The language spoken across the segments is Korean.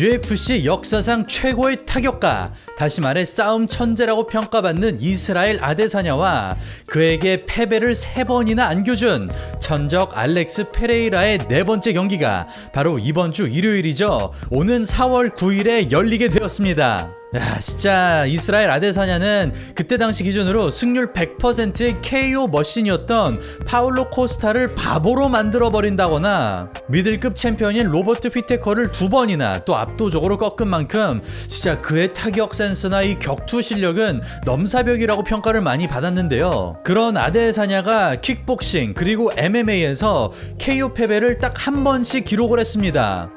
UFC 역사상 최고의 타격가, 다시 말해 싸움 천재라고 평가받는 이스라엘 아데사냐와 그에게 패배를 3번이나 안겨준 천적 알렉스 페레이라의 4번째 경기가 바로 이번 주 일요일이죠. 오는 4월 9일에 열리게 되었습니다. 야, 진짜 이스라엘 아데사냐는 그때 당시 기준으로 승률 100%의 KO 머신이었던 파울로 코스타를 바보로 만들어버린다거나 미들급 챔피언인 로버트 휘테커를 2번이나 또 압도적으로 꺾은 만큼 진짜 그의 타격 센스나 이 격투 실력은 넘사벽이라고 평가를 많이 받았는데요. 그런 아데사냐가 킥복싱 그리고 MMA에서 KO 패배를 딱 한 번씩 기록을 했습니다.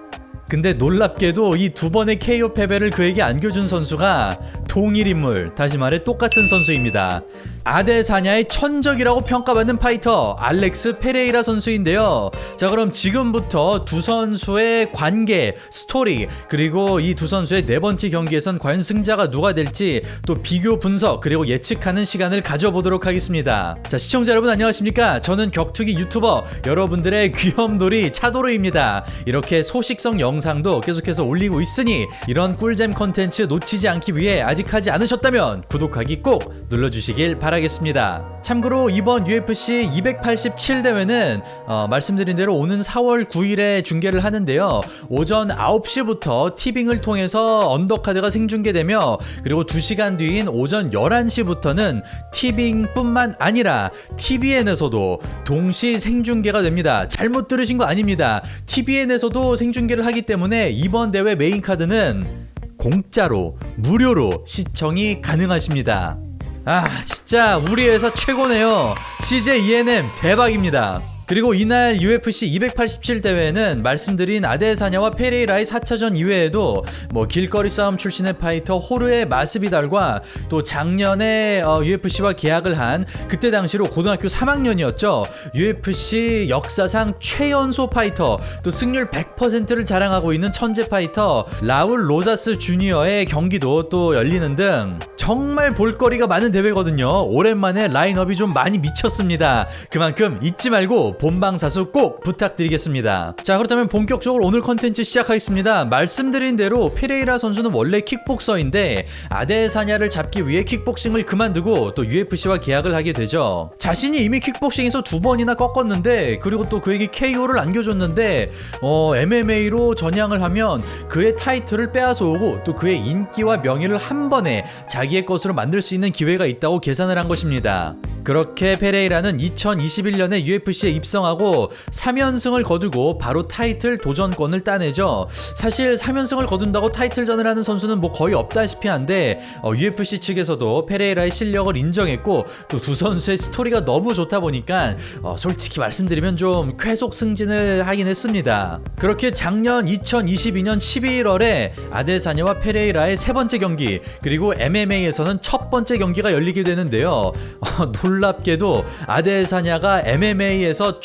근데 놀랍게도 이 2번의 KO 패배를 그에게 안겨준 선수가 동일 인물, 다시 말해 똑같은 선수입니다. 아데사냐의 천적이라고 평가받는 파이터 알렉스 페레이라 선수인데요. 자, 그럼 지금부터 두 선수의 관계, 스토리, 그리고 이 두 선수의 4번째 경기에선 과연 승자가 누가 될지 또 비교 분석 그리고 예측하는 시간을 가져보도록 하겠습니다. 자, 시청자 여러분 안녕하십니까? 저는 격투기 유튜버 여러분들의 귀염돌이 차도르입니다. 이렇게 소식성 영상도 계속해서 올리고 있으니 이런 꿀잼 컨텐츠 놓치지 않기 위해 아직 하지 않으셨다면 구독하기 꼭 눌러주시길 바라겠습니다. 참고로 이번 UFC 287대회는 말씀드린 대로 오는 4월 9일에 중계를 하는데요. 오전 9시부터 티빙을 통해서 언더카드가 생중계되며 그리고 2시간 뒤인 오전 11시부터는 티빙뿐만 아니라 TVN에서도 동시 생중계가 됩니다. 잘못 들으신 거 아닙니다. TVN에서도 생중계를 하기 때문에 이번 대회 메인카드는 공짜로 무료로 시청이 가능하십니다. 아, 진짜 우리 회사 최고네요. CJ ENM 대박입니다. 그리고 이날 UFC 287대회는 말씀드린 아데사냐와 페레이라의 4차전 이외에도 길거리 싸움 출신의 파이터 호르의 마스비달과 또 작년에 UFC와 계약을 한 그때 당시로 고등학교 3학년이었죠. UFC 역사상 최연소 파이터, 또 승률 100%를 자랑하고 있는 천재 파이터 라울 로자스 주니어의 경기도 또 열리는 등 정말 볼거리가 많은 대회거든요. 오랜만에 라인업이 좀 많이 미쳤습니다. 그만큼 잊지 말고 본방사수 꼭 부탁드리겠습니다. 자, 그렇다면 본격적으로 오늘 컨텐츠 시작하겠습니다. 말씀드린 대로 페레이라 선수는 원래 킥복서인데 아데사냐를 잡기 위해 킥복싱을 그만두고 또 UFC와 계약을 하게 되죠. 자신이 이미 킥복싱에서 2번이나 꺾었는데 그리고 또 그에게 KO를 안겨줬는데 MMA로 전향을 하면 그의 타이틀을 빼앗아 오고 또 그의 인기와 명예를 한 번에 자기의 것으로 만들 수 있는 기회가 있다고 계산을 한 것입니다. 그렇게 페레이라는 2021년에 UFC에 입성하고 3연승을 거두고 바로 타이틀 도전권을 따내죠. 사실 3연승을 거둔다고 타이틀전을 하는 선수는 거의 없다시피 한데 UFC 측에서도 페레이라의 실력을 인정했고 또 두 선수의 스토리가 너무 좋다 보니까 솔직히 말씀드리면 좀 쾌속 승진을 하긴 했습니다. 그렇게 작년 2022년 11월에 아데사냐와 페레이라의 3번째 경기 그리고 MMA에서는 첫 번째 경기가 열리게 되는데요. 놀랍게도 아데사냐가 MMA에서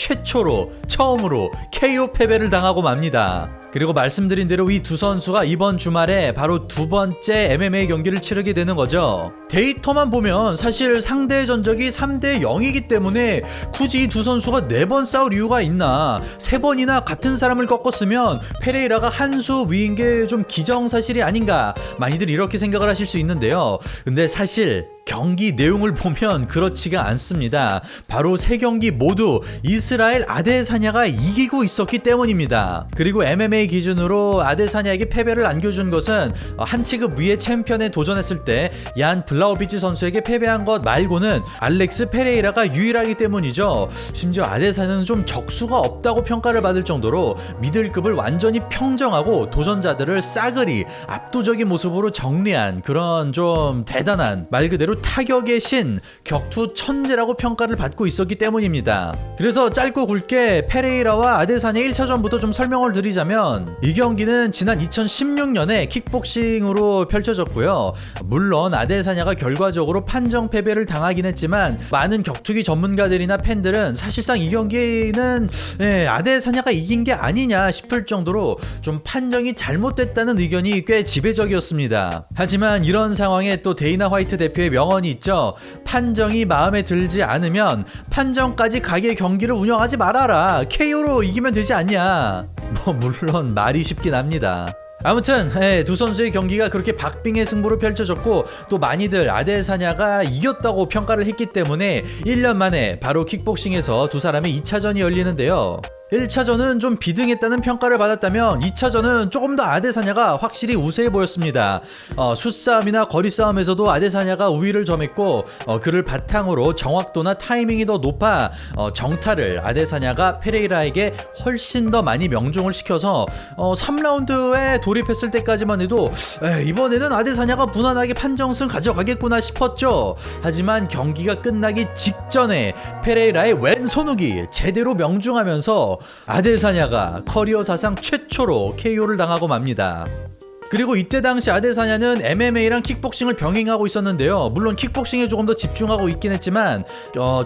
처음으로 KO 패배를 당하고 맙니다. 그리고 말씀드린 대로 이 두 선수가 이번 주말에 바로 2번째 MMA 경기를 치르게 되는 거죠. 데이터만 보면 사실 상대 전적이 3대 0이기 때문에 굳이 이 두 선수가 4번 싸울 이유가 있나. 3번이나 같은 사람을 꺾었으면 페레이라가 한 수 위인 게 좀 기정사실이 아닌가, 많이들 이렇게 생각을 하실 수 있는데요. 근데 사실 경기 내용을 보면 그렇지가 않습니다. 바로 3경기 모두 이스라엘 아데사냐가 이기고 있었기 때문입니다. 그리고 MMA 기준으로 아데사냐에게 패배를 안겨준 것은 한 체급 위의 챔피언에 도전했을 때 얀 블라우비치 선수에게 패배한 것 말고는 알렉스 페레이라가 유일하기 때문이죠. 심지어 아데사냐는 좀 적수가 없다고 평가를 받을 정도로 미들급을 완전히 평정하고 도전자들을 싸그리 압도적인 모습으로 정리한 그런 좀 대단한, 말 그대로 타격의 신, 격투 천재라고 평가를 받고 있었기 때문입니다. 그래서 짧고 굵게 페레이라와 아데사냐 1차전부터 좀 설명을 드리자면, 이 경기는 지난 2016년에 킥복싱으로 펼쳐졌고요. 물론 아데사냐가 결과적으로 판정 패배를 당하긴 했지만 많은 격투기 전문가들이나 팬들은 사실상 이 경기는 아데사냐가 이긴 게 아니냐 싶을 정도로 좀 판정이 잘못됐다는 의견이 꽤 지배적이었습니다. 하지만 이런 상황에 또 데이나 화이트 대표의 명언이 있죠. 판정이 마음에 들지 않으면 판정까지 가게 경기를 운영하지 말아라. KO로 이기면 되지 않냐. 물론 말이 쉽긴 합니다. 아무튼 두 선수의 경기가 그렇게 박빙의 승부로 펼쳐졌고 또 많이들 아데사냐가 이겼다고 평가를 했기 때문에 1년 만에 바로 킥복싱에서 두 사람의 2차전이 열리는데요. 1차전은 좀 비등했다는 평가를 받았다면 2차전은 조금 더 아데사냐가 확실히 우세해 보였습니다. 숫싸움이나 거리싸움에서도 아데사냐가 우위를 점했고 그를 바탕으로 정확도나 타이밍이 더 높아 정타를 아데사냐가 페레이라에게 훨씬 더 많이 명중을 시켜서 3라운드에 돌입했을 때까지만 해도 이번에는 아데사냐가 무난하게 판정승 가져가겠구나 싶었죠. 하지만 경기가 끝나기 직전에 페레이라의 왼손 훅이 제대로 명중하면서 아데사냐가 커리어 사상 최초로 KO를 당하고 맙니다. 그리고 이때 당시 아데사냐는 MMA랑 킥복싱을 병행하고 있었는데요. 물론 킥복싱에 조금 더 집중하고 있긴 했지만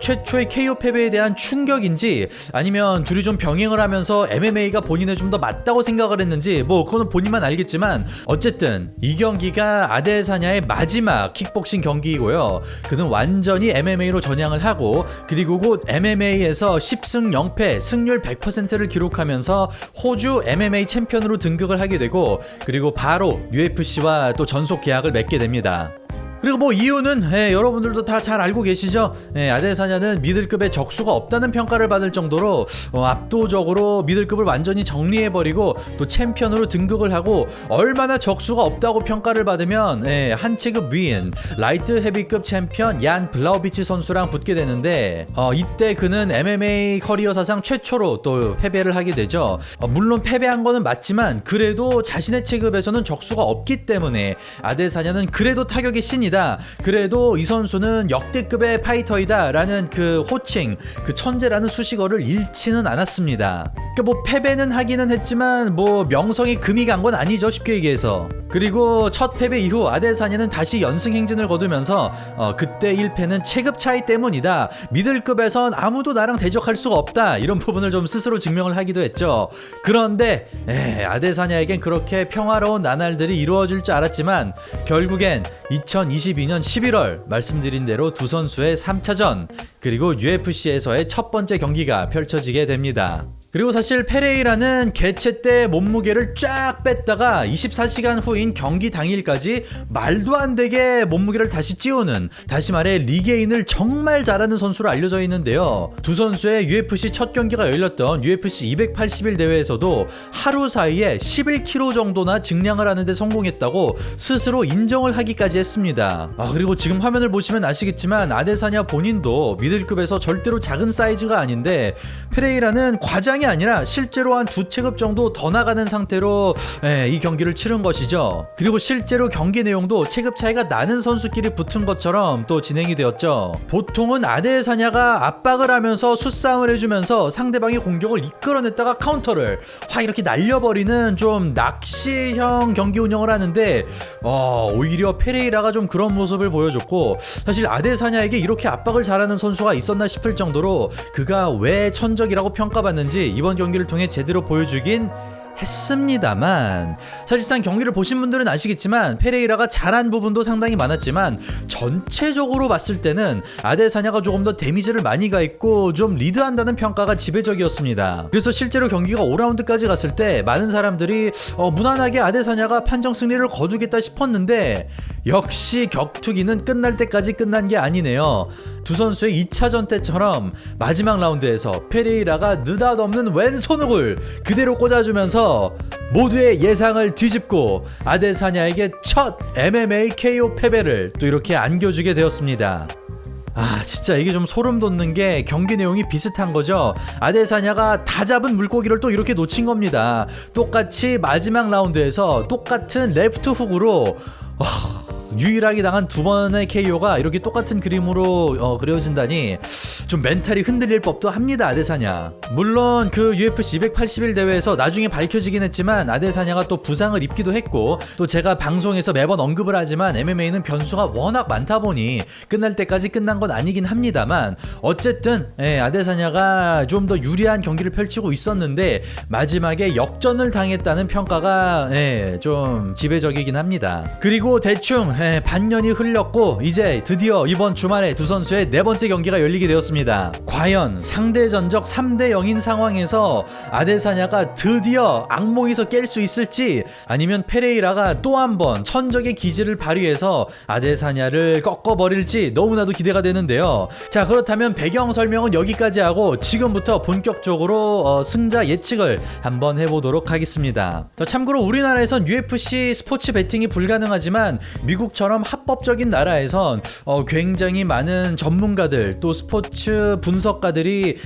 최초의 KO 패배에 대한 충격인지 아니면 둘이 좀 병행을 하면서 MMA가 본인에 좀 더 맞다고 생각을 했는지 뭐 그거는 본인만 알겠지만 어쨌든 이 경기가 아데사냐의 마지막 킥복싱 경기이고요. 그는 완전히 MMA로 전향을 하고 그리고 곧 MMA에서 10승 0패 승률 100%를 기록하면서 호주 MMA 챔피언으로 등극을 하게 되고 그리고 바로 UFC와 또 전속 계약을 맺게 됩니다. 그리고 뭐 이유는 여러분들도 다 잘 알고 계시죠. 아데사냐는 미들급에 적수가 없다는 평가를 받을 정도로 압도적으로 미들급을 완전히 정리해버리고 또 챔피언으로 등극을 하고 얼마나 적수가 없다고 평가를 받으면 한 체급 위인 라이트 헤비급 챔피언 얀 블라우비치 선수랑 붙게 되는데 이때 그는 MMA 커리어 사상 최초로 또 패배를 하게 되죠. 물론 패배한 거는 맞지만 그래도 자신의 체급에서는 적수가 없기 때문에 아데사냐는 그래도 타격의 신이다. 그래도 이 선수는 역대급의 파이터이다 라는 그 호칭, 그 천재라는 수식어를 잃지는 않았습니다. 그러니까 뭐 패배는 하기는 했지만 뭐 명성이 금이 간 건 아니죠, 쉽게 얘기해서. 그리고 첫 패배 이후 아데사냐는 다시 연승 행진을 거두면서 그때 1패는 체급 차이 때문이다. 미들급에선 아무도 나랑 대적할 수가 없다. 이런 부분을 좀 스스로 증명을 하기도 했죠. 그런데 아데사냐에겐 그렇게 평화로운 나날들이 이루어질 줄 알았지만 결국엔 2022년 11월 말씀드린 대로 두 선수의 3차전 그리고 UFC에서의 첫 번째 경기가 펼쳐지게 됩니다. 그리고 사실 페레이라는 개최 때 몸무게를 쫙 뺐다가 24시간 후인 경기 당일까지 말도 안 되게 몸무게를 다시 찌우는, 다시 말해 리게인을 정말 잘하는 선수로 알려져 있는데요. 두 선수의 UFC 첫 경기가 열렸던 UFC 280일 대회에서도 하루 사이에 11kg 정도나 증량을 하는데 성공했다고 스스로 인정을 하기까지 했습니다. 그리고 지금 화면을 보시면 아시겠지만 아데사냐 본인도 미들급에서 절대로 작은 사이즈가 아닌데 페레이라는 과장이 아니라 실제로 한 두 체급 정도 더 나가는 상태로 이 경기를 치른 것이죠. 그리고 실제로 경기 내용도 체급 차이가 나는 선수끼리 붙은 것처럼 또 진행이 되었죠. 보통은 아데사냐가 압박을 하면서 수싸움을 해주면서 상대방의 공격을 이끌어냈다가 카운터를 확 이렇게 날려버리는 좀 낚시형 경기 운영을 하는데 오히려 페레이라가 좀 그런 모습을 보여줬고, 사실 아데사냐에게 이렇게 압박을 잘하는 선수가 있었나 싶을 정도로 그가 왜 천적이라고 평가받는지 이번 경기를 통해 제대로 보여주긴 했습니다만, 사실상 경기를 보신 분들은 아시겠지만 페레이라가 잘한 부분도 상당히 많았지만 전체적으로 봤을 때는 아데사냐가 조금 더 데미지를 많이 가했고 좀 리드한다는 평가가 지배적이었습니다. 그래서 실제로 경기가 5라운드까지 갔을 때 많은 사람들이 무난하게 아데사냐가 판정 승리를 거두겠다 싶었는데 역시 격투기는 끝날 때까지 끝난 게 아니네요. 두 선수의 2차전 때처럼 마지막 라운드에서 페레이라가 느닷없는 왼손훅을 그대로 꽂아주면서 모두의 예상을 뒤집고 아데사냐에게 첫 MMA KO 패배를 또 이렇게 안겨주게 되었습니다. 진짜 이게 좀 소름 돋는 게 경기 내용이 비슷한 거죠. 아데사냐가 다 잡은 물고기를 또 이렇게 놓친 겁니다. 똑같이 마지막 라운드에서 똑같은 레프트 훅으로 유일하게 당한 두 번의 KO가 이렇게 똑같은 그림으로 그려진다니 좀 멘탈이 흔들릴 법도 합니다. 아데사냐, 물론 그 UFC 280일 대회에서 나중에 밝혀지긴 했지만 아데사냐가 또 부상을 입기도 했고, 또 제가 방송에서 매번 언급을 하지만 MMA는 변수가 워낙 많다 보니 끝날 때까지 끝난 건 아니긴 합니다만, 어쨌든 아데사냐가 좀 더 유리한 경기를 펼치고 있었는데 마지막에 역전을 당했다는 평가가 좀 지배적이긴 합니다. 그리고 대충 반년이 흘렸고 이제 드디어 이번 주말에 두 선수의 네 번째 경기가 열리게 되었습니다. 과연 상대 전적 3대 0인 상황에서 아데사냐가 드디어 악몽에서 깰 수 있을지, 아니면 페레이라가 또 한 번 천적의 기질을 발휘해서 아데사냐를 꺾어버릴지 너무나도 기대가 되는데요. 자, 그렇다면 배경 설명은 여기까지 하고 지금부터 본격적으로 승자 예측을 한번 해보도록 하겠습니다. 참고로 우리나라에선 UFC 스포츠 베팅이 불가능하지만 미국처럼 합법적인 나라에선 굉장히 많은 전문가들 또 스포츠 분석가들이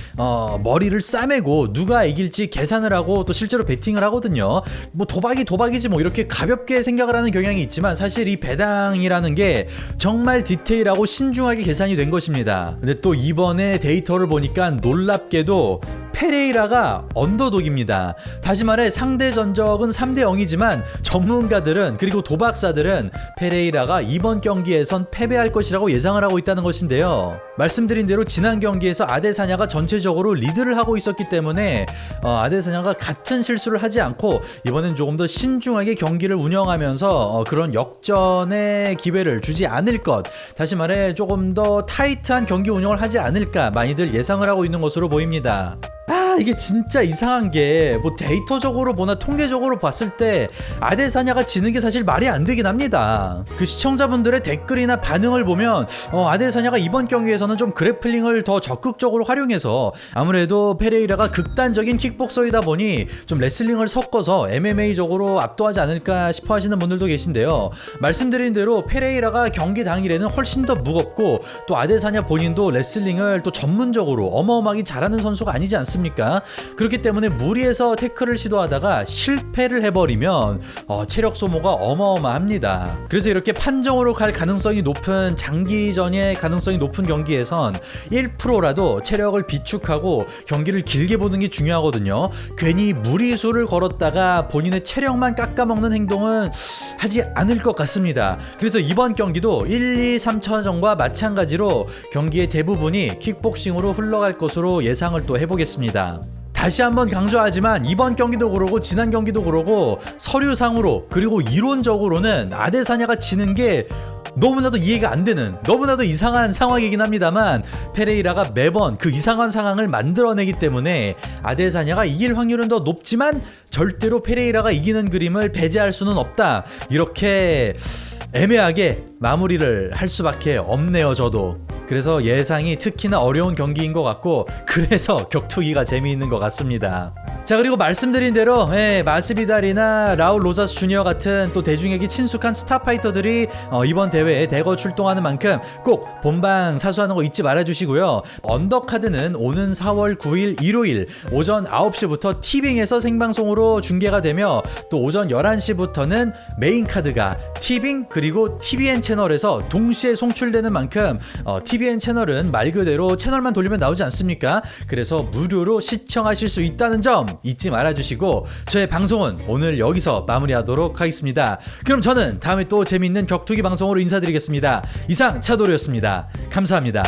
머리를 싸매고 누가 이길지 계산을 하고 또 실제로 베팅을 하거든요. 뭐 도박이지 뭐 이렇게 가볍게 생각을 하는 경향이 있지만 사실 이 배당이라는 게 정말 디테일하고 신중하게 계산이 된 것입니다. 근데 또 이번에 데이터를 보니까 놀랍게도 페레이라가 언더독입니다. 다시 말해 상대 전적은 3대 0이지만 전문가들은, 그리고 도박사들은 페레이라가 이번 경기에선 패배할 것이라고 예상을 하고 있다는 것인데요. 말씀드린 대로 지난 경기에서 아데사냐가 전체적으로 리드를 하고 있었기 때문에 아데사냐가 같은 실수를 하지 않고 이번엔 조금 더 신중하게 경기를 운영하면서 그런 역전의 기회를 주지 않을 것, 다시 말해 조금 더 타이트한 경기 운영을 하지 않을까 많이들 예상을 하고 있는 것으로 보입니다. 이게 진짜 이상한 게 뭐 데이터적으로 보나 통계적으로 봤을 때 아데사냐가 지는 게 사실 말이 안 되긴 합니다. 그 시청자분들의 댓글이나 반응을 보면 아데사냐가 이번 경기에서는 좀 그래플링을 더 적극적으로 활용해서, 아무래도 페레이라가 극단적인 킥복서이다 보니 좀 레슬링을 섞어서 MMA적으로 압도하지 않을까 싶어 하시는 분들도 계신데요. 말씀드린 대로 페레이라가 경기 당일에는 훨씬 더 무겁고 또 아데사냐 본인도 레슬링을 또 전문적으로 어마어마하게 잘하는 선수가 아니지 않습니까? 그렇기 때문에 무리해서 태클을 시도하다가 실패를 해버리면 체력 소모가 어마어마합니다. 그래서 이렇게 판정으로 갈 가능성이 높은 장기전의 가능성이 높은 경기에선 1%라도 체력을 비축하고 경기를 길게 보는 게 중요하거든요. 괜히 무리수를 걸었다가 본인의 체력만 깎아먹는 행동은 하지 않을 것 같습니다. 그래서 이번 경기도 1, 2, 3차전과 마찬가지로 경기의 대부분이 킥복싱으로 흘러갈 것으로 예상을 또 해보겠습니다. 다시 한번 강조하지만 이번 경기도 그러고 지난 경기도 그러고 서류상으로 그리고 이론적으로는 아데사냐가 지는 게 너무나도 이해가 안 되는, 너무나도 이상한 상황이긴 합니다만 페레이라가 매번 그 이상한 상황을 만들어내기 때문에 아데사냐가 이길 확률은 더 높지만 절대로 페레이라가 이기는 그림을 배제할 수는 없다, 이렇게 애매하게 마무리를 할 수밖에 없네요. 저도 그래서 예상이 특히나 어려운 경기인 것 같고, 그래서 격투기가 재미있는 것 같습니다. 자, 그리고 말씀드린 대로 마스비달이나 라울 로자스 주니어 같은 또 대중에게 친숙한 스타파이터들이 이번 대회에 대거 출동하는 만큼 꼭 본방 사수하는 거 잊지 말아주시고요. 언더카드는 오는 4월 9일 일요일 오전 9시부터 티빙에서 생방송으로 중계가 되며, 또 오전 11시부터는 메인카드가 티빙 그리고 TVN 채널에서 동시에 송출되는 만큼 TVN 채널은 말 그대로 채널만 돌리면 나오지 않습니까? 그래서 무료로 시청하실 수 있다는 점 잊지 말아주시고, 저의 방송은 오늘 여기서 마무리하도록 하겠습니다. 그럼 저는 다음에 또 재미있는 격투기 방송으로 인사드리겠습니다. 이상 차도르였습니다. 감사합니다.